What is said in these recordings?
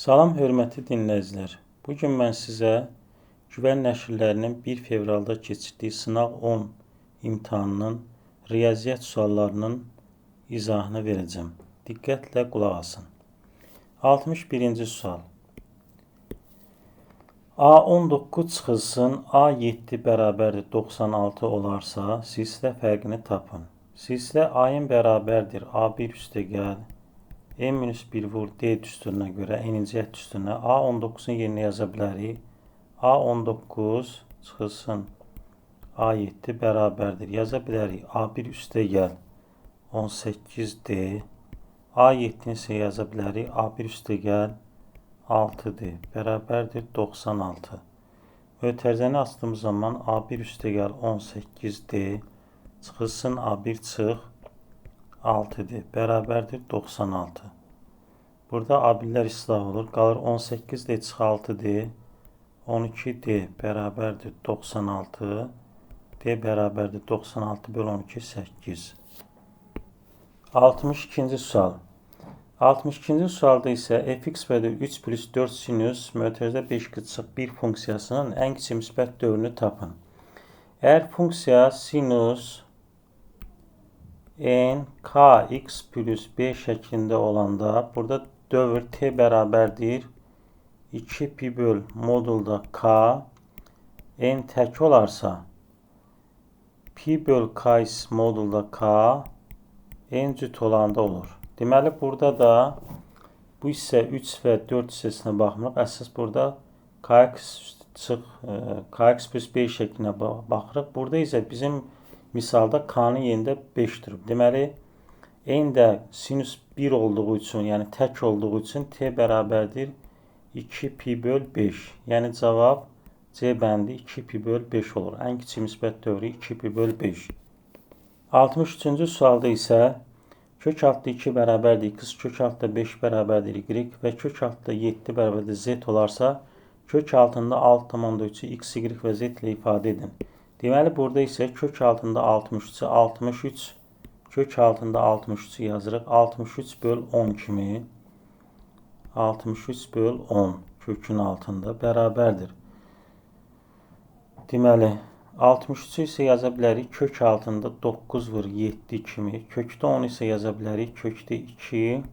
Salam hörmətli dinləyicilər. Bugün mən sizə Güvən nəşrlərinin 1 fevralda keçirdiyi sınaq 10 imtahanının riyaziyyat suallarının izahını verəcəm. Diqqətlə qulaq asın. 61-ci sual. A19 çıxılsın, A7 bərabərdir 96 olarsa, silsilə fərqini tapın. Silsilə A-ın bərabərdir A1 üstəgəl M-1 vur D düsturuna görə, eninciyyət düsturuna A19-un yerinə yaza bilərik. A19 çıxılsın A7 bərabərdir. Yaza bilərik. A1 üstəgəl 18D. A7-ni isə yaza bilərik. A1 üstəgəl 6D bərabərdir 96. Mötərizəni açdığımız zaman A1 üstəgəl 18D çıxılsın A1 çıx 6D bərabərdir 96. Burada A1'lər islah olur. Qalır 18D çıx 6D. 12D bərabərdir 96. D bərabərdir 96 böl 12 8. 62-ci sual. 62-ci sualda isə fx bölü 3 plus 4 sinüs mötərizə 5 çıxıq 1 funksiyasının ən kiçik müsbət dövrünü tapın. Əgər funksiya sinus n kx plus b şəklində olanda burada dövr t bərabərdir 2 pi böl modulda k n tək olarsa pi böl k modulda k n cüt olanda olur. Deməli, burada da bu hissə 3 və 4 hissəsinə baxmırıq. Əsas burada kx plus b şəklinə baxırıq. Burada isə bizim misalda k-nın yerində 5 durub. Deməli, n də sinus 1 olduğu üçün, yəni tək olduğu üçün t bərabərdir 2 pi böl 5. Yəni cavab C bəndi 2 pi böl 5 olur. Ən kiçik müsbət dövrü 2 pi böl 5. 63-cü sualda isə kök altda 2 bərabərdir x, kök altda 5 bərabərdir y və kök altda 7 bərabərdir z olarsa, kök altında 6,3'ü x, y və z ilə ifadə edin. Deməli, burada isə kök altında 63'ü 63, kök altında 63'ü yazırıq. 63 böl 10 kimi 63 böl 10 kökün altında bərabərdir. Deməli, 63'ü isə yaza bilərik kök altında 9 vur 7 kimi. Kökdə 10 isə yaza bilərik kökdə 2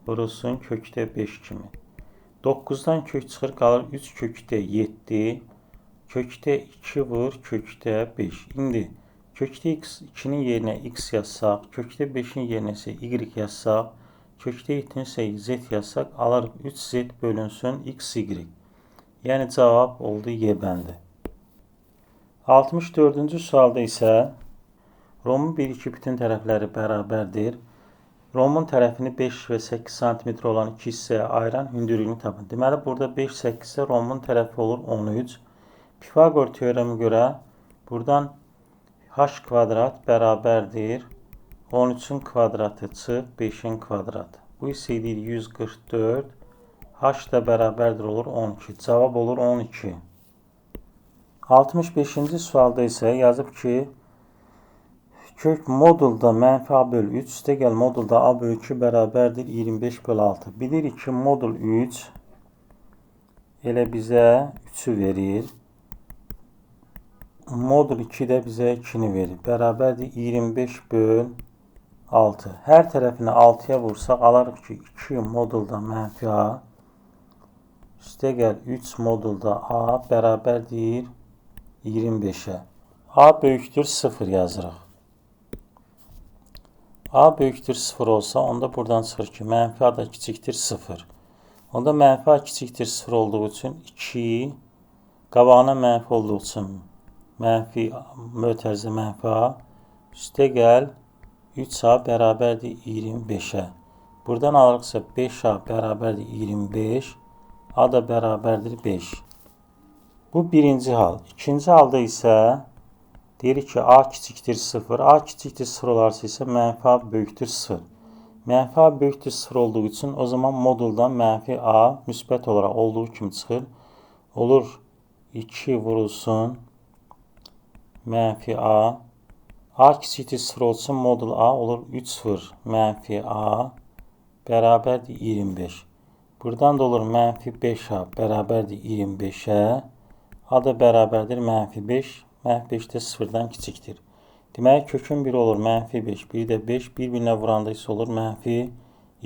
vurulsun kökdə 5 kimi. 9'dan kök çıxır, qalır 3 kökdə 7. Kökdə 2 vur kökdə 5. İndi kökdə 2'nin yerinə x yazsaq, kökdə 5'in yerinə isə y yazsaq, kökdə 7'nin isə z yazsaq, alırıq 3z bölünsün x, y. Yəni cavab oldu Y bəndi. 64-cü sualda isə romun 1-2 bütün tərəfləri bərabərdir. Romun tərəfini 5 və 8 cm olan iki hissəyə ayıran hündürlüyünü tapın. Deməli, burada 5-8 isə romun tərəfi olur 13. Pifagor teoremi görə buradan h kvadrat bərabərdir 13'ün kvadratı çıx 5'in kvadratı. Bu isə edir 144. H da bərabərdir olur 12. Cavab olur 12. 65-ci sualda isə yazıb ki, kök modulda mənfi a böl 3 üstəgəl modulda a böl 2 bərabərdir 25 böl 6. Bilirik ki, modul 3 elə bizə 3'ü verir. Modul 2 də bizə 2'ni verir. Bərabərdir 25 böl 6. Hər tərəfini 6'ya vursaq, alarıq ki, 2 modulda mənfi a üstəgəl 3 modulda a bərabərdir 25'e. A böyükdür 0 yazırıq. A böyükdür 0 olsa, onda buradan çıxır ki, mənfi a da kiçikdir 0. Onda mənfi a kiçikdir 0 olduğu üçün 2, qabağına mənfi olduğu üçün mənfi mötərizə mənfi a üstəgəl 3a bərabərdir 25'e. Buradan alırıqsa 5a bərabərdir 25, a da bərabərdir 5. Bu birinci hal. İkinci halda isə deyirik ki, a kiçikdir 0. A kiçikdir 0 olarsa isə mənfi a böyükdür 0. Mənfi a böyükdür 0 olduğu üçün o zaman moduldan mənfi a müsbət olaraq olduğu kimi çıxır. Olur 2 vurulsun mənfi a. A kiçikdir 0 olsun modul a olur 3 vur mənfi a bərabərdir 25. Buradan da olur mənfi 5a bərabərdir 25'ə. A da bərabərdir mənfi 5. Mənfi 5 də 0-dan kiçikdir. Deməli kökün 1 olur mənfi 5. Bir də 5 bir-birinə vuranda isə olur mənfi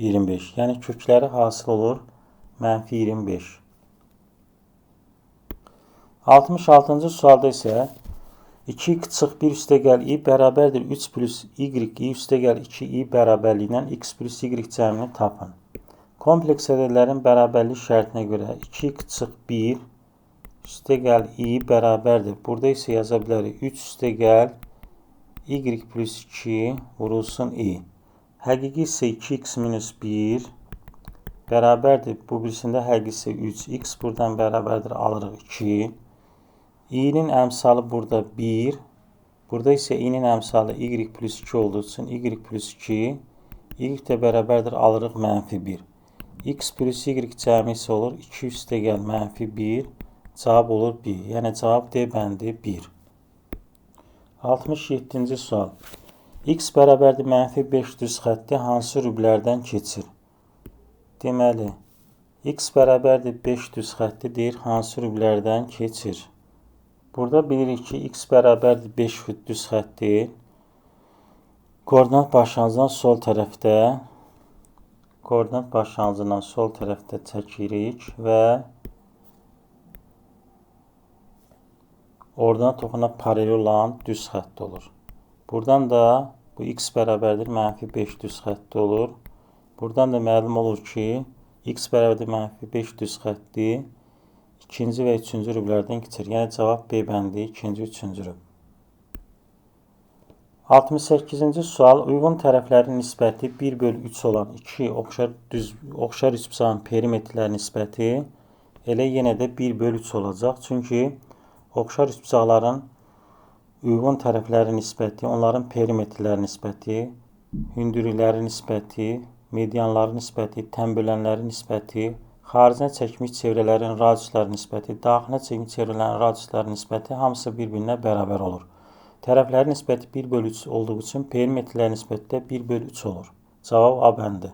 25. Yəni kökləri hasıl olur mənfi 25. 66-cı sualda isə 2x çıx 1 üstəgəl i bərabərdir 3 plus y i üstəgəl 2i bərabərliyindən x plus y cəmini tapın. Kompleks ədədlərin bərabərlik şərtinə görə 2x çıx 1 üstəgəl i bərabərdir. Burada isə yaza bilərik 3 üstəgəl y plus 2 vurulsun i. Həqiqi isə 2x minus 1 bərabərdir. Bu birisində həqiqi isə 3. X buradan bərabərdir alırıq 2. i'nin əmsalı burada 1. Burada isə i'nin əmsalı y plus 2 olduğu üçün y plus 2. Y də bərabərdir alırıq mənfi 1. X plus y cəmi isə olur 2 üstəgəl mənfi 1. Cavab olur 1. Yəni cavab D bəndi 1. 67-ci sual. X bərabərdir mənfi 5 düz xətti hansı rüblərdən keçir? Deməli, X bərabərdir 5 düz xəttidir hansı rüblərdən keçir? Burada bilirik ki, x bərabərdir 5 düz xəttir. Koordinat başlanğıcından sol tərəfdə çəkirik və oradan toxuna paralel olan düz xətt olur. Buradan da bu x bərabərdir mənfi 5 düz xətti olur. Buradan da məlum olur ki, x bərabərdir mənfi 5 düz xətti ikinci və üçüncü rüblərdən keçir. Yəni cavab B bəndi ikinci, üçüncü rüb. 68-ci sual. Uyğun tərəflərin nisbəti 1/3 olan iki oxşar üçbucağın perimetrlər nisbəti elə yenə də 1/3 olacaq. Çünki oxşar üçbucaqların uyğun tərəflərin nisbəti, onların perimetrlər nisbəti, hündürlükləri nisbəti, medianların nisbəti, tənbölənlərin nisbəti, xaricinə çəkmiş çevrələrin radiusları nisbəti, daxilinə çəkmiş çevrələrin radiusları nisbəti hamısı bir-birinə bərabər olur. Tərəflərin nisbəti 1/3 olduğu üçün perimetrlər nisbəti də 1/3 olur. Cavab A bəndi.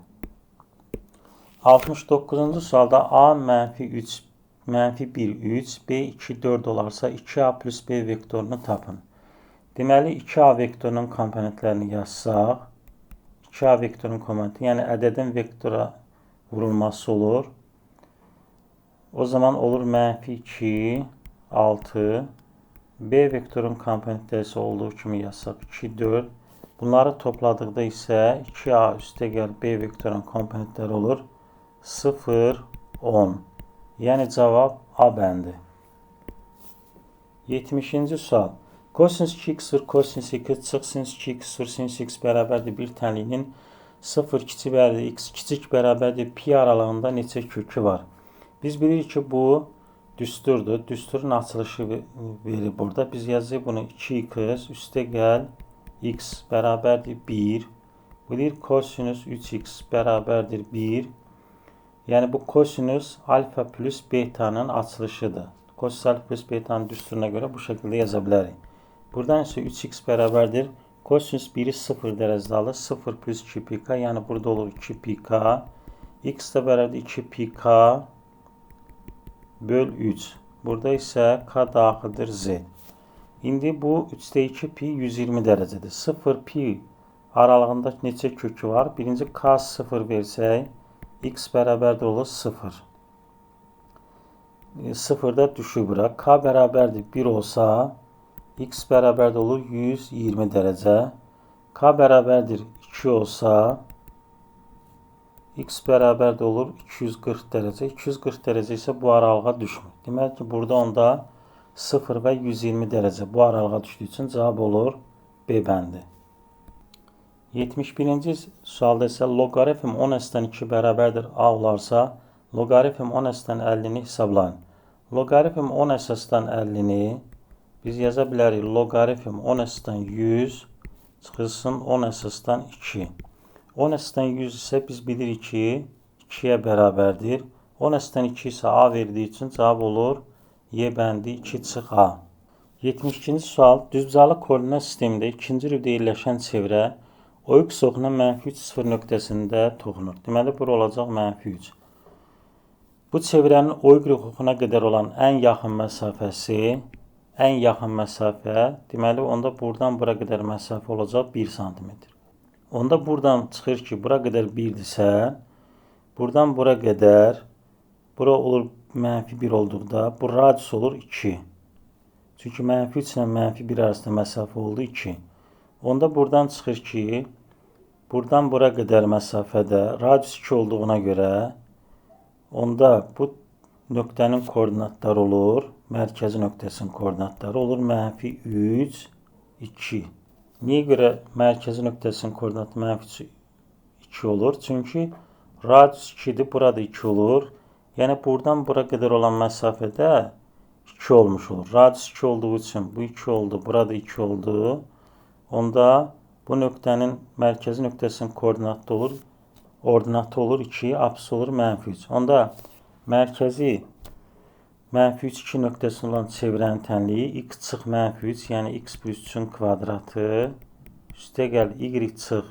69-cu sualda A mənfi 3, mənfi 1, 3, B 2, 4 olarsa 2A plus B vektorunu tapın. Deməli 2A vektorunun komponentlərini yazsaq, 2A vektorunun komponenti, yəni ədədin vektora vurulması olur. O zaman olur mənfi 2, 6. B vektorun komponentləri isə olduğu kimi yazsaq 2, 4. Bunları topladıqda isə 2A üstəgəl B vektorun komponentləri olur 0, 10. Yəni cavab A bəndi. 70-ci sual. Kosinus 2x vur kosinus 2 çıx sinus 2x vur sinus x bərabərdir 1 tənliyinin 0 kiçik bərabərdir x kiçik bərabərdir pi aralığında neçə kökü var? Biz bilirik ki, bu düsturdur. Düsturun açılışı verir burada. Biz yazırıq bunu 2x üstəgəl x bərabərdir 1. Bilir kosinus 3x bərabərdir 1. Yəni bu kosinus alfa plus betanın açılışıdır. Kosinus alfa plus betanın düsturuna görə bu şəkildə yaza bilərik. Buradan isə 3x bərabərdir. Kosinus 1'i 0 dərəcədə alır. 0 plus 2 pk. Yəni burada olur 2 pk. X də bərabərdir 2 pk böl 3. Burada isə k daxildir z. İndi bu 3'də 2 pi 120 dərəcədir. 0 pi aralığında neçə kökü var? Birinci k 0 versək, x bərabərdir olur 0. 0 da düşür bura. K bərabərdir 1 olsa, x bərabərdir olur 120 dərəcə. K bərabərdir 2 olsa, x bərabərdir olur 240 dərəcə. 240 dərəcə isə bu aralığa düşmür. Demək ki, burada onda 0 və 120 dərəcə bu aralığa düşdüyü üçün cavab olur B bəndi. 71-ci sualda isə loqaritm 10s-dən 2 bərabərdir A olarsa, loqaritm 10s-dən 50-ni hesablayın. Loqaritm 10 əsasdan 50-ni biz yaza bilərik. Loqaritm 10 əsasdan 100 çıxılsın 10 əsasdan 2. 10 əsasdan 100 isə biz bilirik ki, 2-yə bərabərdir. 10 əsasdan 2 isə A verdiyi üçün cavab olur Y bəndi 2 çıx A. 72-ci sual. Düzbucaqlı koordinat sistemində ikinci rübdə yerləşən çevrə o x oxuna -3, 0 nöqtəsində toxunur. Deməli, bura olacaq -3. Bu çevirənin O hüququna qədər olan ən yaxın məsafə, deməli, onda buradan bura qədər məsafə olacaq 1 sm. Onda buradan çıxır ki, bura qədər 1-dirsə, buradan bura qədər, bura olur -1 olduqda, bu radius olur 2. Çünki -3 ilə -1 arasında məsafə oldu 2. Onda buradan çıxır ki, buradan bura qədər məsafədə radius 2 olduğuna görə, onda bu nöqtənin koordinatları olur, mərkəzi nöqtəsinin koordinatları olur -3, 2. Niyə görə mərkəzi nöqtəsinin koordinatı -2 olur? Çünki radius 2-dir, burada 2 olur. Yəni, buradan bura qədər olan məsafədə 2 olmuş olur. Radius 2 olduğu üçün bu 2 oldu, burada 2 oldu. Onda bu nöqtənin mərkəzi nöqtəsinin ordinatı olur 2, apsisi olur -3. Onda mərkəzi -2 nöqtəsində olan çevirənin tənliyi x çıx -3, yəni x plus 3-ün kvadratı, üstə gəl y çıx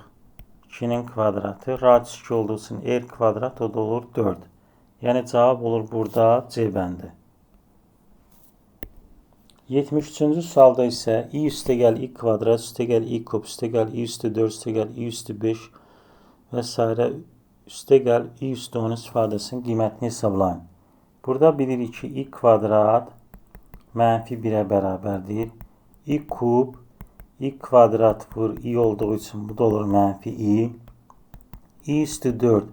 2-nin kvadratı, radius 2 olduğu üçün r kvadrat, o da olur 4. Yəni, cavab olur burada C bəndi. 73-cü sualda isə i üstə gəl i kvadrat, üstə gəl i kub, üstə gəl i üstə 4, üstə gəl i üstə 5 və s. üstə gəl i üstə 13 ifadəsinin qiymətini hesablayın. Burada bilirik ki, i kvadrat -1-ə bərabərdir. I kub, i kvadrat vur i olduğu üçün bu da olur -i. I üstü 4,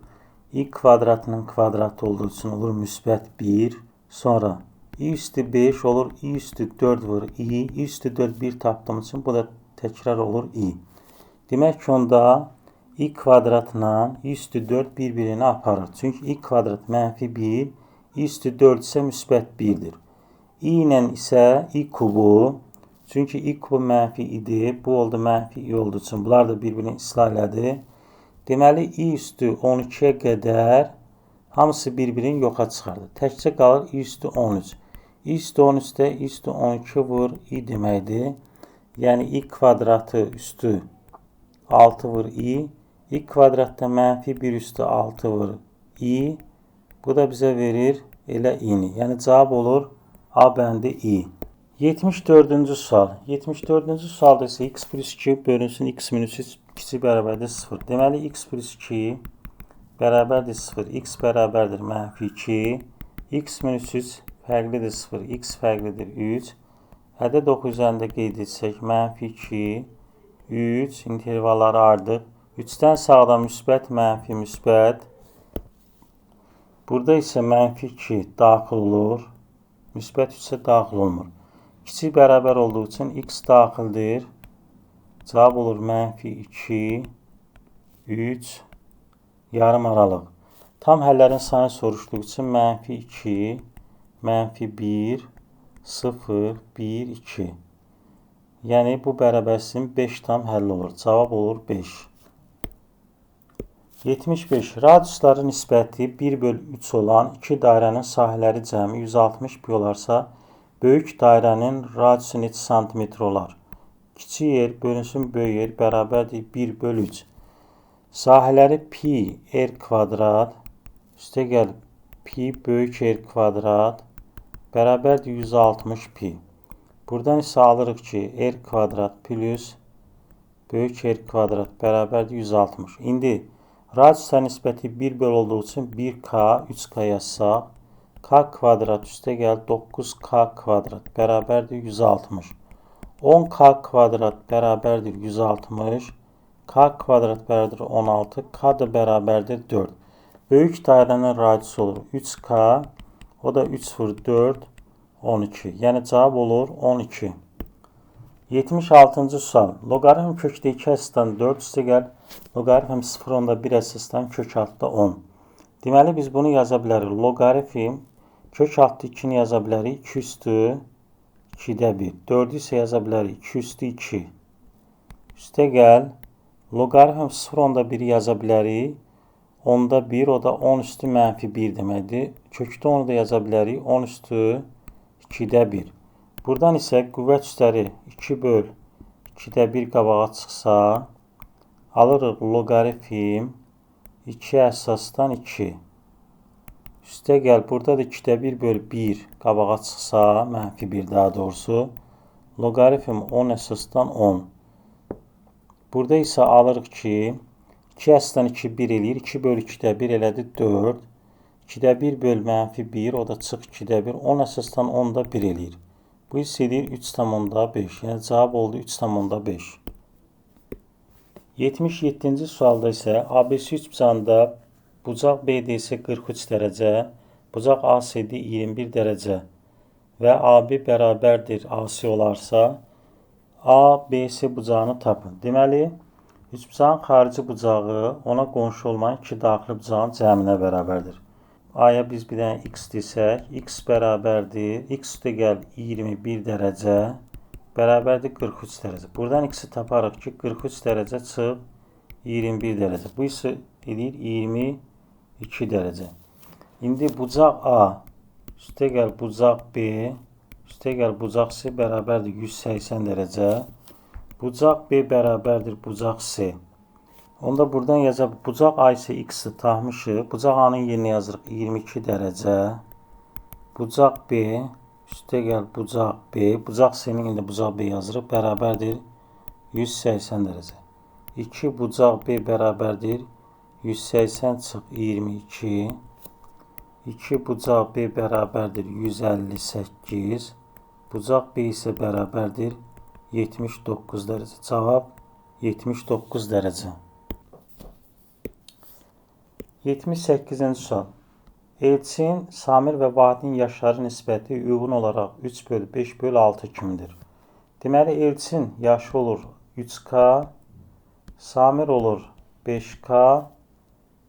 i kvadratının kvadratı olduğu üçün olur -1. Sonra i üstü 5 olur, i üstü 4 vur i üstü 4 1 tapdığımız için bu da təkrar olur i. Demək ki, onda i kvadratla i üstü 4 bir-birini aparır. Çünki i kvadrat -1, i üstü 4 isə -1'dir. i ilə isə i kubu, çünki i kubu mənfi idi, bu oldu -i olduğu üçün bunlar da bir-birini islah elədi. Deməli, i üstü 12-yə qədər hamısı bir-birini yoxa çıxardı. Təkcə qalır i üstü 13. i üstü 13-də i üstü 12 vur i deməkdir. Yəni, i kvadratı üstü 6 vur i. i kvadratda -1 üstü 6 vur i. Bu da bizə verir elə i-ni. Yəni, cavab olur A bəndi i. 74-cü sual. 74-cü sualda isə x plus 2 bölünsün x minus 3 kiçik bərabərdir 0. Deməli, x plus 2 bərabərdir 0. X bərabərdir -2. X minus 3 fərqlidir 0. X fərqlidir 3. Ədəd oxu üzərində qeyd etsək, -2, 3, intervalları ardıq. 3-dən sağda müsbət, mənfi, müsbət. Burada isə -2 daxil olur. Müsbət 3 isə daxil olmur. Kiçik bərabər olduğu üçün x daxildir. Cavab olur -2, 3, yarım aralıq. Tam həllərin sayını soruşduğu üçün -2, -1, 0, 1, 2. Yəni, bu bərabərsizin 5 tam həll olur. Cavab olur 5. 75. Radiusların nisbəti 1/3 olan iki dairənin sahələri cəmi 160 pi olarsa, böyük dairənin radiusu neçə santimetr olar? Kiçik yer bölünsün böyük yer bərabərdir 1/3. Sahələri pi r kvadrat, üstə gəl pi böyük r kvadrat bərabərdir 160 pi. Buradan isə alırıq ki, r kvadrat plus böyük r kvadrat bərabərdir 160. İndi radiusa nisbəti 1 olduğu üçün 1k, 3k yazsaq, k kvadrat üstə gəl 9k kvadrat bərabərdir 160. 10k kvadrat bərabərdir 160. K kvadrat bərabərdir 16. K da bərabərdir 4. Böyük dairənin radiusu olur 3k. O da 3 vur 4, 12. Yəni, cavab olur 12. 76-cı sual. Loqaritm kökdə 2 əsasdan 4 üstə gəl. Loqaritm 0,1 əsasdan kök altda 10. Deməli, biz bunu yaza bilərik. Loqaritm kök altda 2-ni yaza bilərik. 2 üstü 2-də 1. 4-ü isə yaza bilərik. 2 üstü 2. Üstə gəl. Loqaritm 0,1-i yaza bilərik. 10-da 1, o da 10 üstü -1 deməkdir. Kökdə onu da yaza bilərik. 10 üstü 2-də 1. Buradan isə qüvvət üstləri 2/2-də 1 qabağa çıxsa, alırıq loqaritm 2 əsasdan 2. Üstə gəl, burada da 2'də 1 bölü 1 qabağa çıxsa, -1 daha doğrusu, loqaritm 10 əsasdan 10. Burada isə alırıq ki, 2 əsasdan 2 1 eləyir. 2 bölü 2'də 1 elədi 4. 2'də 1 bölü -1, o da çıx 2'də 1. 10 əsasdan 10 da 1 eləyir. Bu isə edir 3,5. Yəni cavab oldu 3,5. 77-ci sualda isə ABC üçbucağında bucaq BDC 43 dərəcə, bucaq ACD 21 dərəcə və AB bərabərdir AC olarsa, ABC bucağını tapın. Deməli, üçbucağın xarici bucağı ona qonşu olmayan iki daxili bucağın cəminə bərabərdir. A'ya biz bir dənə x desək, x bərabərdir, x üstə gəl 21 dərəcə, bərabərdir 43 dərəcə. Buradan x-i taparıq ki, 43 dərəcə çıx 21 dərəcə. Bu isə edir 22 dərəcə. İndi bucaq A, üstə gəl bucaq B, üstə gəl bucaq C bərabərdir 180 dərəcə. Bucaq B bərabərdir bucaq C. Onda buradan yazaq, bucaq A isə x-i tapmışıq. Bucaq A-nın yerinə yazırıq 22 dərəcə. Bucaq B, üstə gəl bucaq B, bucaq C-nin indi bucaq B yazırıq, bərabərdir 180 dərəcə. 2 bucaq B bərabərdir 180 çıx 22. 2 bucaq B bərabərdir 158. Bucaq B isə bərabərdir 79 dərəcə. Cavab 79 dərəcə. 78-ci sual. Elçin, Samir və Vahidin yaşları nisbəti uyğun olaraq 3 bölü 5 bölü 6 kimidir. Deməli, Elçin yaşı olur 3K, Samir olur 5K,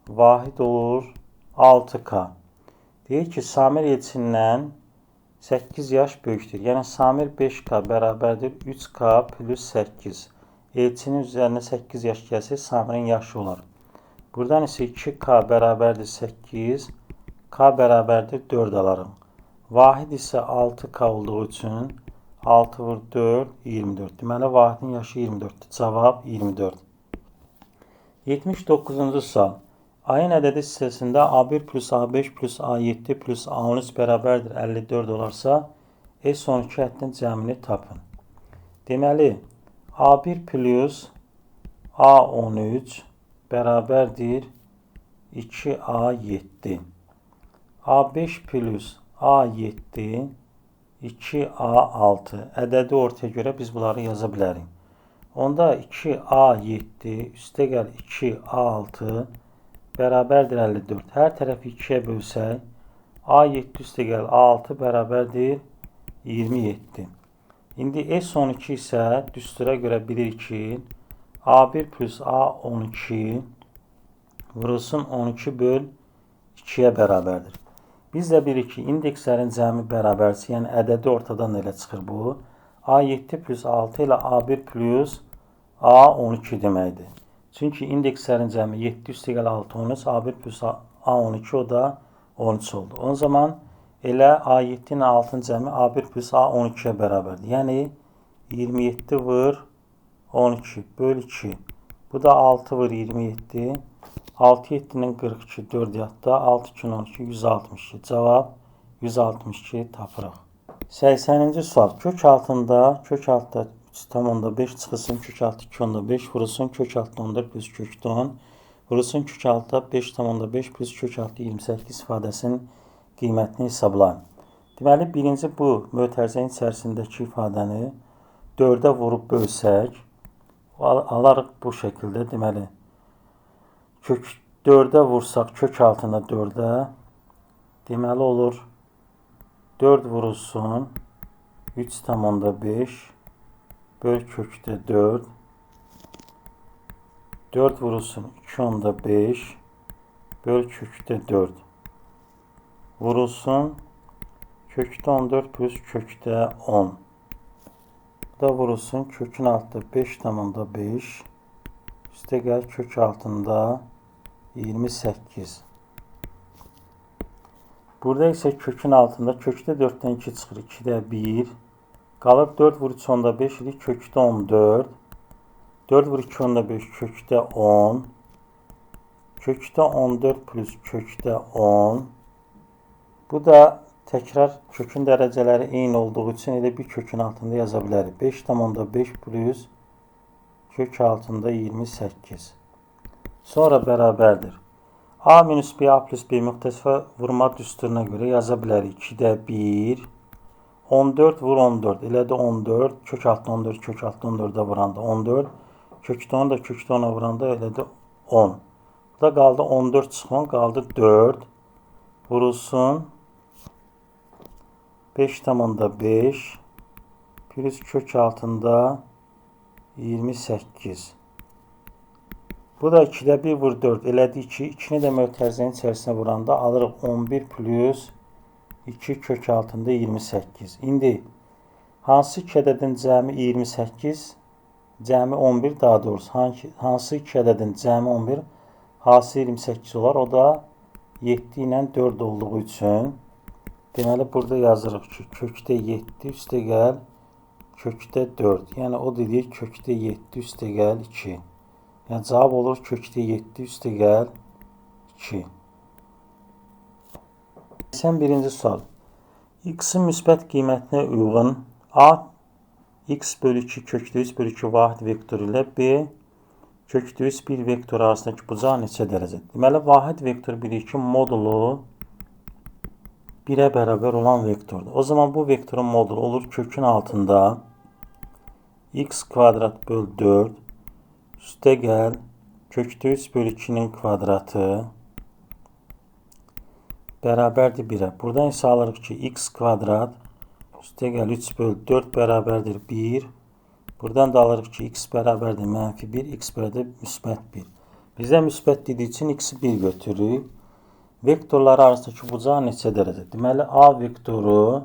Vahid olur 6K. Deyir ki, Samir Elçindən 8 yaş böyükdür. Yəni, Samir 5K bərabərdir 3K plus 8. Elçinin üzərinə 8 yaş gəlsə, Samirin yaşı olar. Buradan isə 2K bərabərdir 8, K bərabərdir 4 alarım. Vahid isə 6K olduğu üçün 6 vur 4, 24. Deməli, Vahidin yaşı 24-dür. Cavab 24. 79-cu sual. Ayın ədədi hissəsində A1 plus A5 plus A7 plus A13 bərabərdir 54 olarsa, S12 həddin cəmini tapın. Deməli, A1 plus A13 bərabərdir 2A7. A5 plus A7 2A6. Ədədi ortaya görə biz bunları yaza bilərik. Onda 2A7 üstə gəl 2A6 bərabərdir 54. Hər tərəfi 2-yə bölsək, A7 üstə gəl A6 bərabərdir 27. İndi S12 isə düstura görə bilir ki, A1 plus A12 vurulsun 12 böl 2-yə bərabərdir. Biz də bilirik ki, indekslərin cəmi bərabərdir. Yəni, ədədi ortadan elə çıxır bu. A7 plus 6 ilə A1 plus A12 deməkdir. Çünki indekslərin cəmi 7 üstə gəl 6, 13, A1 plus A12 o da 13 oldu. O zaman elə A7 ilə 6-ın cəmi A1 plus A12-yə bərabərdir. Yəni, 27 vur 12 böl 2. Bu da 6 vur 27. 6 7-nin 42, 4 yadda. 6 2 12, 162. Cavab 162 tapırıq. 80-ci sual. Kök altında 3,5 çıxılsın, kök altı 2,5 vurulsun, kök altı 14 plus kök 10 vurulsun, kök altı 5,5 plus kök altı 28 ifadəsinin qiymətini hesablayın. Deməli, birinci bu mötərizənin içərisindəki ifadəni 4-ə vurub bölsək, alarıq bu şəkildə. Deməli, kök 4-ə vursaq, kök altına 4-ə, deməli olur 4 vurulsun 3,5 böl kökdə 4. 4 vurulsun 2,5 böl kökdə 4. Vurulsun kökdə 14 plus kökdə 10. Bu da vurulsun kökün altında 5,5 üstə gəl kök altında 28. Burada isə kökün altında kökdə 4-dən 2 çıxır, 2-də 1. Qalır 4 vur 3,5 idi, kökdə 14. 4 vur 2,5 kökdə 10. Kökdə 14 plus kökdə 10 Bu da təkrar kökün dərəcələri eyni olduğu üçün elə bir kökün altında yaza bilərik. 5,5 plus kök altında 28. Sonra bərabərdir. A minus B, A plus B müxtəsifə vurma düsturuna görə yaza bilərik. 2-də 1, 14 vur 14. Elə də 14, kök altında 14, kök altında 14-ə vuranda 14. Kökdə 10 da kökdə 10-a vuranda elə də 10. Da qaldı 14 çıxman, qaldı 4. Vurulsun. 5,5 plus kök altında 28. Bu da 2-də 1 vur 4. Elədik ki, 2-ni də mötərizənin içərisinə vuranda alırıq 11 plus 2 kök altında 28. İndi hansı 2 ədədin cəmi 28, cəmi 11 daha doğrusu. Hansı 2 ədədin cəmi 11, hansı 28 olar? O da 7 ilə 4 olduğu üçün. Deməli, burada yazırıq ki, kökdə 7 üstə gəl, kökdə 4. Yəni, o dedik, kökdə 7 üstə gəl 2. Yəni, cavab olur kökdə 7 üstə gəl 2. 81-ci sual. X-in müsbət qiymətinə uyğun A x bölü 2 kökdə 3 bölü 2 vahid vektoru ilə B kökdə 3 bir vektor arasındakı bucağı neçə dərəcədir? Deməli, vahid vektor bilir ki, modulu 1'ə bərabər olan vektordur. O zaman bu vektorun modulu olur kökün altında x kvadrat bölü 4 üstə gəl kökdə 3 bölü 2'nin kvadratı bərabərdir 1'ə. Buradan isə alırıq ki, x kvadrat üstə gəl 3 bölü 4 bərabərdir 1. Buradan da alırıq ki, x bərabərdir mənfi 1, x bərabərdir müsbət 1. Bizə müsbət dediyi üçün x-i 1 götürürük. Vektorlar arasındakı bucağı neçə dərəcə? Deməli, A vektoru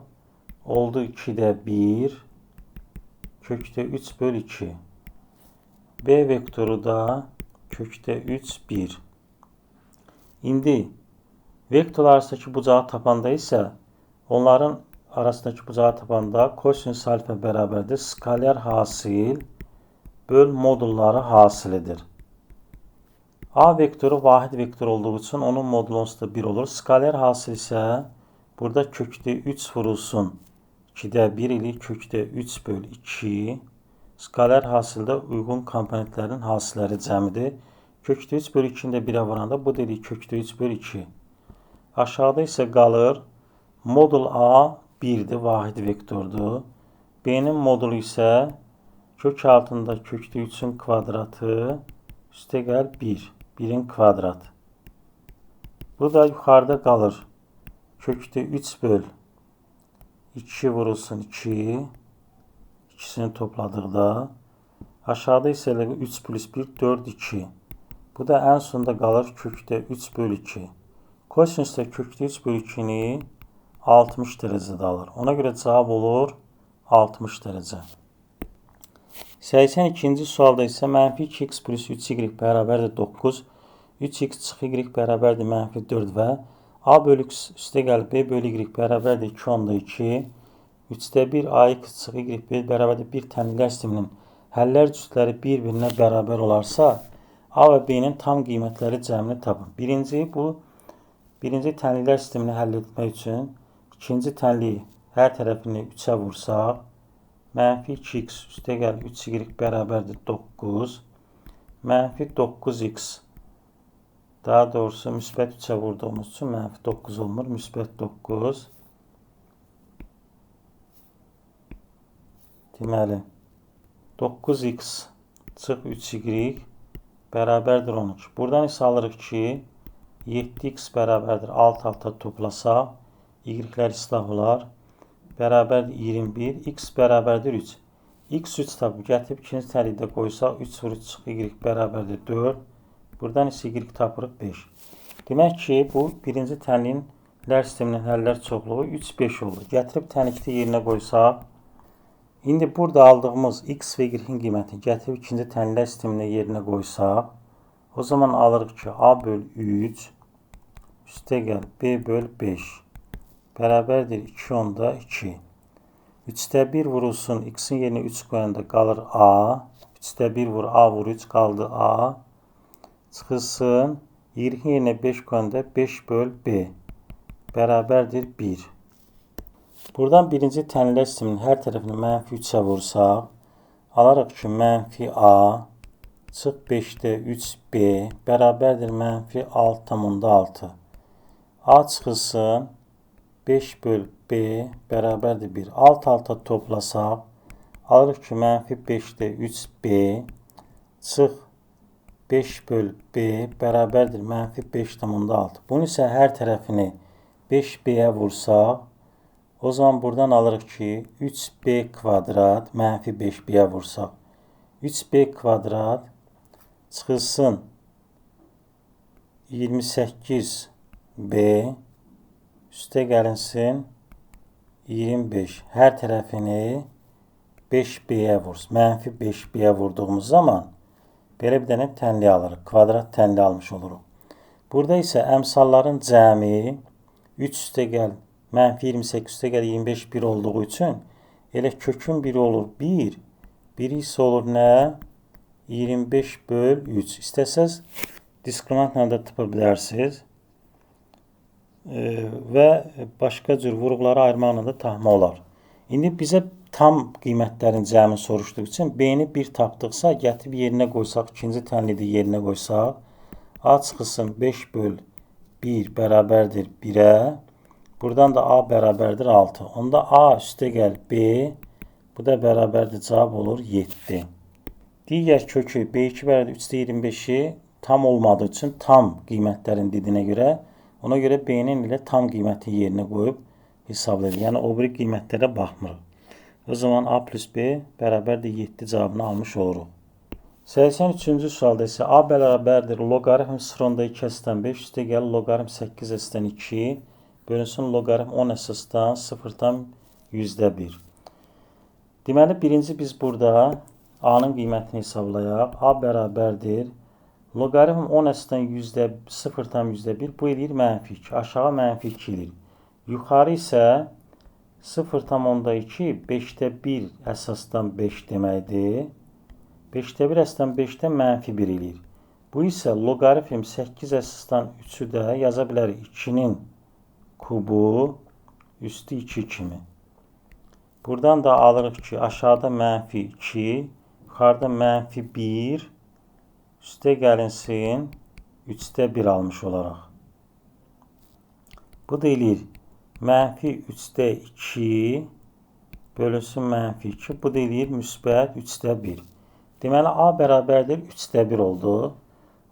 oldu 2'də 1, kökdə 3 bölü 2. B vektoru da kökdə 3, 1. İndi vektorlar arasındakı bucağı tapanda isə onların arasındakı bucağı tapanda kosinüs alfa bərabərdir. Skaler hasil böl modulları hasilidir. A vektoru vahid vektor olduğu üçün onun modulonsu da 1 olur. Skaler hasil isə burada kökdə 3 vurulsun. 2'də 1 ili kökdə 3 bölü 2. Skaler hasildə uyğun komponentlərin hasilləri cəmidir. Kökdə 3 bölü 2'ni də 1'ə vuranda bu dedik kökdə 3 bölü 2. Aşağıda isə qalır modul A 1'dir, vahid vektordur. B'nin modulu isə kök altında kökdə 3'ün kvadratı üstə gəl 1. 1'in kvadratı. Bu da yuxarıda qalır. Kökdə 3 böl 2 vurulsun 2. İkisini topladıqda. Aşağıda isə 3 plus 1, 4, 2. Bu da ən sonunda qalır kökdə 3 böl 2. Kosinüsdə kökdə 3 böl 2'ni 60 dərəcədə alır. Ona görə cavab olur 60 dərəcə. 82-ci sualda isə mənfi 2x plus 3y bərabərdir 9, 3x çıx y bərabərdir mənfi 4 və A bölü x üstə gəl B bölü y bərabərdir 2 onda 2, 3'də 1 ax çıx y bərabərdir 1 tənqlər sisteminin həllər cütləri bir-birinə bərabər olarsa, A və B-nin tam qiymətləri cəmini tapın. Birinci tənqlər sistemini həll etmək üçün ikinci tənliyi hər tərəfini 3'ə vursaq, mənfi 2x üstə gəl 3y bərabərdir 9, mənfi 9x, daha doğrusu müsbət 3'ə vurduğumuz üçün mənfi 9 olmur, müsbət 9. Deməli, 9x çıx 3y bərabərdir 13. Buradan isə alırıq ki, 7x bərabərdir 6 alta toplasaq, y-lər islah olar. Bərabərdir 21, x bərabərdir 3. X 3 tapıb gətirib ikinci təlikdə qoysaq 3 vur 3 çıx y bərabərdir 4. Buradan isə y tapırıq 5. Demək ki, bu birinci tənliyin lər sisteminin həllər çoxluğu 3, 5 olur. Gətirib təlikdə yerinə qoysaq, indi burada aldığımız x və y-in qiymətini gətirib ikinci tənliklər sisteminə yerinə qoysaq, o zaman alırıq ki, A böl 3 üstə gəl B böl 5 bərabərdir 2 onda 2. 3'də 1 vurulsun, x'in yerinə 3 qoyanda qalır A. 3'də 1 vur, A vur 3 qaldı A. Çıxılsın, y-in yerinə 5 qoyanda 5 böl B bərabərdir 1. Buradan birinci tənlər sisteminin hər tərəfini mənfi 3'ə vursaq, alarıq ki, mənfi A çıx 5'də 3B bərabərdir mənfi 6,6. A çıxılsın 5 böl B bərabərdir 1. Alt-alta toplasaq, alırıq ki, mənfi 5'də 3B çıx 5 böl B bərabərdir mənfi 5,6. Bunun isə hər tərəfini 5B'yə vursaq, o zaman buradan alırıq ki, 3B kvadrat mənfi 5B'yə vursaq. 3B kvadrat çıxılsın 28B üstə gəlinsin 25. Hər tərəfini 5B'yə vursun. Mənfi 5B'yə vurduğumuz zaman belə bir dənə tənli alırıq. Kvadrat tənli almış oluruq. Burada isə əmsalların cəmi 3 üstə gəl, mənfi 28 üstə gəl 25 1 olduğu üçün elə kökün biri olur 1. Biri isə olur nə? 25 böl 3. İstəsəz diskriminantla da tapa bilərsiniz. Və başqa cür vurğuları ayırmaqla da tahma olar. İndi bizə tam qiymətlərin cəmini soruşduğu üçün B-ni 1 tapdıqsa, gətirib yerinə qoysaq, ikinci tənlidi yerinə qoysaq, A çıxılsın 5 böl 1 bərabərdir 1'ə. Buradan da A bərabərdir 6. Onda A üstə gəl B, bu da bərabərdir, cavab olur 7. Digər kökü B2 bərabərdir 3'də 25'i tam olmadığı üçün tam qiymətlərin dediyinə görə, ona görə B-nin ilə tam qiyməti yerinə qoyub hesablayırıq. Yəni, o biri qiymətlərə baxmırıq. O zaman A plus B bərabərdir 7 cavabını almış oluruq. 83-cü sualda isə A bərabərdir loqaritm 0,2 əsasdan 5 üstə gəl loqaritm 8 əsasdan 2 bölünsün loqaritm 10 əsasdan 0,1. Deməli, birinci biz burada A-nın qiymətini hesablayaq. A bərabərdir loqaritm 10 əsasdan 0,1 bu eləyir mənfi 2. Aşağı mənfi 2 eləyir. Yuxarı isə 0,2 5'də 1 əsasdan 5 deməkdir. 5'də 1 əsasdan 5'də mənfi 1 eləyir. Bu isə loqaritm 8 əsasdan 3'ü də yaza bilərik 2'nin kubu üstü 2 kimi. Buradan da alırıq ki, aşağıda mənfi 2, yuxarıda mənfi 1, üstə gəlinsin 3'də 1 almış olaraq. Bu da eləyir. Mənfi 3'də 2 bölünsün mənfi 2. Bu da eləyir müsbət 3'də 1. Deməli, A bərabərdir 3'də 1 oldu.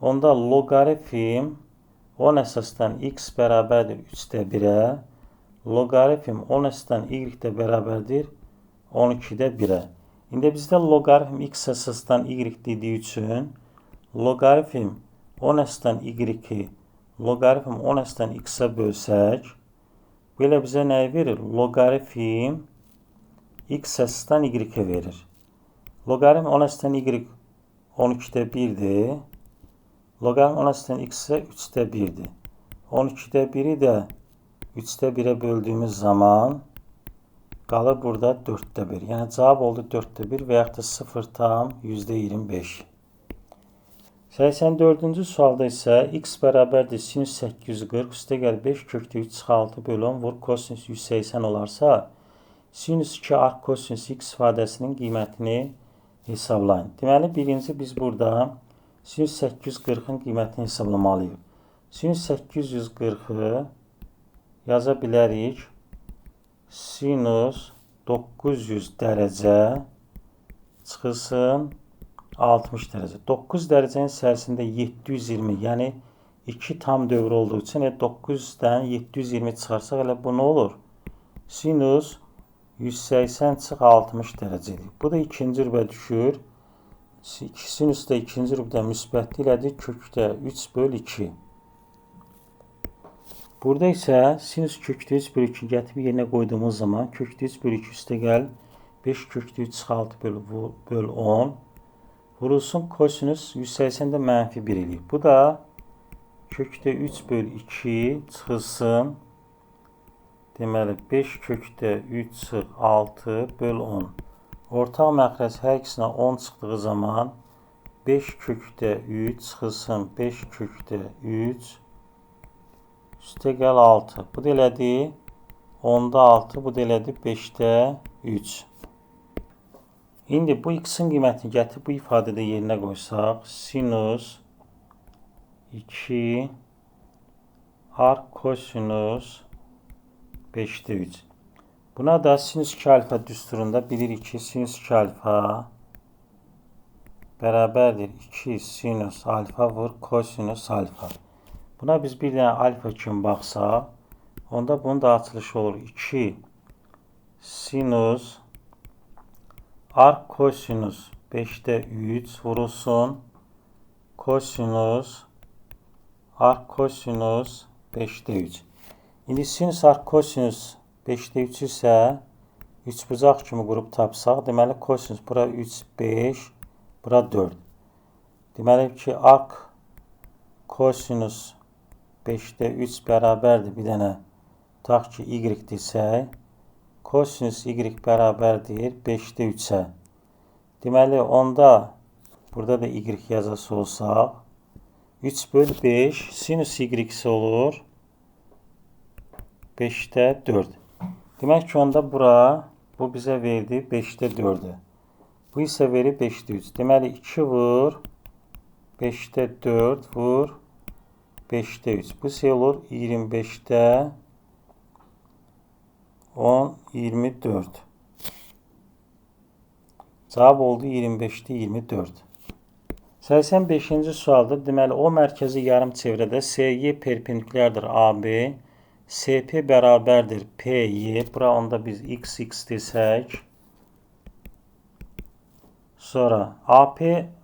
Onda loqaritm 10 əsasdan x bərabərdir 3'də 1'ə. Loqaritm 10 əsasdan y də bərabərdir 12'də 1'ə. İndi bizdə loqaritm x əsasdan y dediyi üçün loqaritm 10 əsasdan y-i loqaritm 10 əsasdan x-ə bölsək, belə bizə nəyi verir? Loqaritm x əsasdan y-ə verir. Loqaritm 10 əsasdan y 12'də 1'dir. Loqaritm 10 əsasdan x isə 3'də 1'dir. 12'də 1'i də 3'də 1'ə böldüyümüz zaman qalır burada 4'də 1. Yəni cavab oldu 4'də 1 və yaxud da 0,25. 84-cü sualda isə x bərabərdir sinüs 840 üstə gəl 5 kökdə 3 çıx 6 bölü 10 vur kosinüs 180 olarsa sinüs 2 arq kosinüs x ifadəsinin qiymətini hesablayın. Deməli, birinci biz burada sinüs 840'ın qiymətini hesablamalıyıq. Sinüs 840'ı yaza bilərik. Sinüs 900 dərəcə çıxılsın 60 dərəcə. 9 dərəcənin içərisində 720, yəni 2 tam dövr olduğu üçün 900-dən 720 çıxarsaq elə bu nə olur? Sinüs 180 çıx 60 dərəcədir. Bu da ikinci rübə düşür. Sinüs də ikinci rübdə müsbət elədir. Kökdə 3 böl 2. Burada isə sinüs kökdə 3 böl 2 gətirib yerinə qoyduğumuz zaman kökdə 3 böl 2 üstə gəl 5 kökdə 3 çıx 6 böl 10 vurulsun kosinüs 180'də mənfi 1 eləyir. Bu da kökdə 3 böl 2 çıxılsın. Deməli 5 kökdə 3 çıx 6 böl 10. Ortaq məxrəc hər ikisinə 10 çıxdığı zaman 5 kökdə 3 çıxılsın 5 kökdə 3 Üstə gəl 6. Bu da elədi 10-da 6. Bu da elədi 5-də 3. İndi bu x-in qiymətini gətirib bu ifadədə yerinə qoysaq. Sinus 2 arc kosinus 5-də 3. Buna da sinus 2 alfa düsturunda bilirik ki, sinus 2 alfa bərabərdir 2 sinus alfa vur kosinus alfa. Buna biz bir dənə alfa kimi baxsaq, onda bunun da açılışı olur. 2 sinus arc kosinus 5-də 3 vurulsun kosinus arc kosinus 5-də 3. İndi sinus arc kosinus 5-də 3 isə 3 bucaq kimi qrup tapsaq, deməli kosinus bura 3, 5, bura 4. Deməli ki, arc kosinus 5-də 3 bərabərdir. Bir dənə tutaq ki, y desək, kosinus y bərabərdir 5-də 3-ə. Deməli, onda burada da y yazası olsaq, 3 böl 5 sinus y olur 5-də 4. Demək ki, onda bura bu bizə verdi 5-də 4-ü. Bu isə verir 5-də 3. Deməli, 2 vur 5-də 4 vur 5-də 3. Bu şey olur 25-də 10, 24. Cavab oldu 25-də 24. 85-ci sualda deməli o mərkəzi yarım çevrədə SY perpendikulyardır AB, SP bərabərdir PY. Bura onda biz XX desək. Sonra AP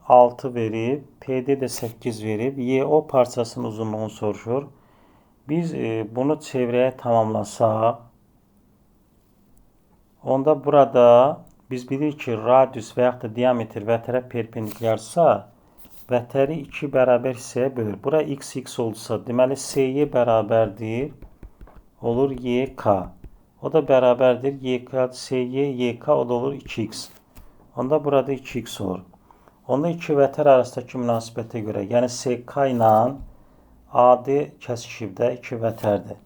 6 verib, PD də 8 verib. YO parçasının uzunluğunu soruşur. Biz bunu çevrəyə tamamlasaq, onda burada biz bilirik ki, radius və yaxud da diametr vətərə perpendikulyarsa, vətəri 2 bərabər hissəyə bölür. Bura XX oldusa, deməli SY bərabərdir, olur YK. O da bərabərdir YK, SY, YK, o da olur 2X. Onda burada 2X olur. Onda 2 vətər arasındakı münasibətə görə, yəni SK ilə AD kəsişibdə 2 vətərdir.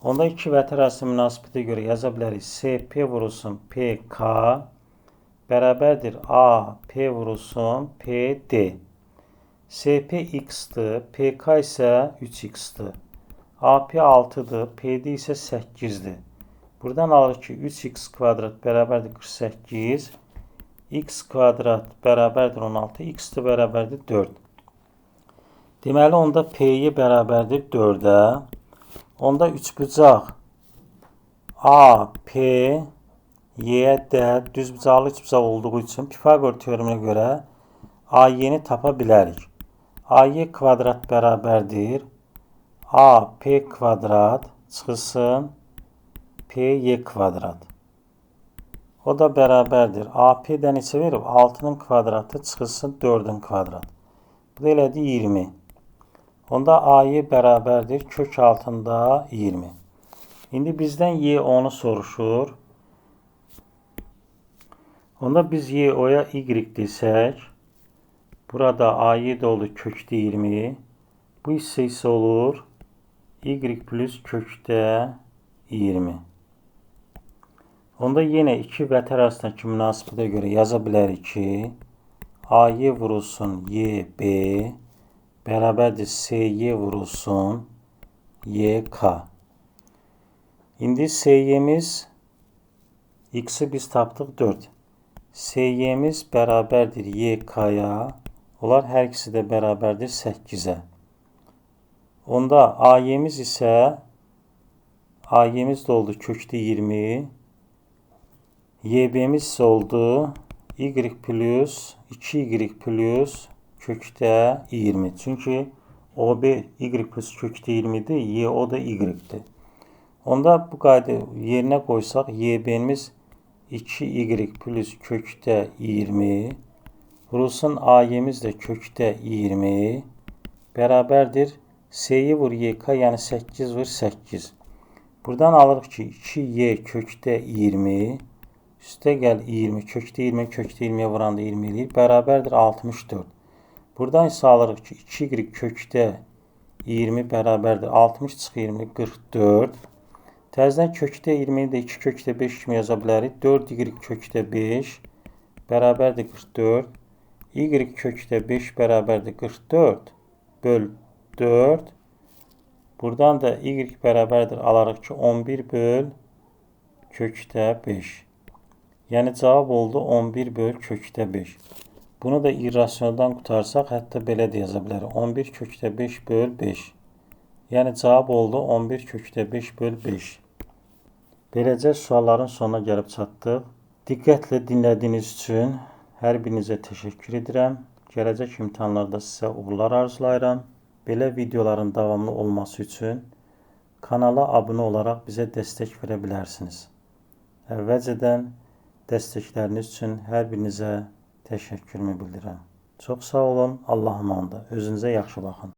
Onda 2 vətər arası münasibətə görə yaza bilərik. SP vurulsun PK bərabərdir AP vurulsun PD. SP x-dır, PK isə 3x-dır. AP 6-dır, PD isə 8-dir. Buradan alırıq ki, 3x kvadrat bərabərdir 48, x kvadrat bərabərdir 16, x də bərabərdir 4. Deməli, onda P-yi bərabərdir 4-ə. Onda 3 bucaq A, P, Y, D düz bucaqlı 3 bucaq olduğu üçün Pifagor teoreminə görə AY-ni tapa bilərik. AY kvadrat bərabərdir A, P kvadrat çıxılsın PY kvadrat. O da bərabərdir. AP-dən neçə verib? 6-nın kvadratı çıxılsın 4-ün kvadrat. Bu da elədi 20. Onda AY bərabərdir kök altında 20. İndi bizdən YO-nu soruşur. Onda biz YO-ya Y desək, burada AY də olur kökdə 20. Bu hissə isə olur Y plus kökdə 20. Onda yenə 2 vətər arasındakı münasibətə görə yaza bilərik ki, AY vurulsun YB bərabərdir SY vurulsun YK. İndi SY-miz X-i biz tapdıq 4. SY-miz bərabərdir YK-ya. Onlar hər ikisi də bərabərdir 8-ə. Onda AY-miz isə AY-miz də oldu kökdə 20. YB-miz isə oldu Y plus 2Y plus kökdə 20. Çünki OB Y plus kökdə 20-dir, YO da Y-dir. Onda bu qayda yerinə qoysaq, YB-miz 2Y plus kökdə 20, vurulsun AY-miz də kökdə 20, bərabərdir SY vur YK, yəni 8 vur 8. Buradan alırıq ki, 2Y kökdə 20, üstə gəl 20, kökdə 20, kökdə 20-yə vuranda 20 eləyir, bərabərdir 64. Buradan isə alırıq ki, 2Y kökdə 20 bərabərdir 60 çıx 20 44. Təzədən kökdə 20-ni də 2 kökdə 5 kimi yaza bilərik. 4y kökdə 5 bərabərdir 44. Y kökdə 5 bərabərdir 44 böl 4. Buradan da y bərabərdir alarıq ki 11 böl kökdə 5. Yəni cavab oldu 11 böl kökdə 5. Bunu da irrasionaldan qutarsaq, hətta belə də yaza bilərik. 11 kökdə 5 böl 5. Yəni cavab oldu 11 kökdə 5 böl 5. Beləcə sualların sonuna gəlib çatdıq. Diqqətlə dinlədiyiniz üçün hər birinizə təşəkkür edirəm. Gələcək imtahanlarda sizə uğurlar arzulayıram. Belə videoların davamlı olması üçün kanala abunə olaraq bizə dəstək verə bilərsiniz. Əvvəlcədən dəstəkləriniz üçün hər birinizə təşəkkürümü bildirirəm. Çox sağ olun. Allah'a emanet. Özünüzə yaxşı baxın.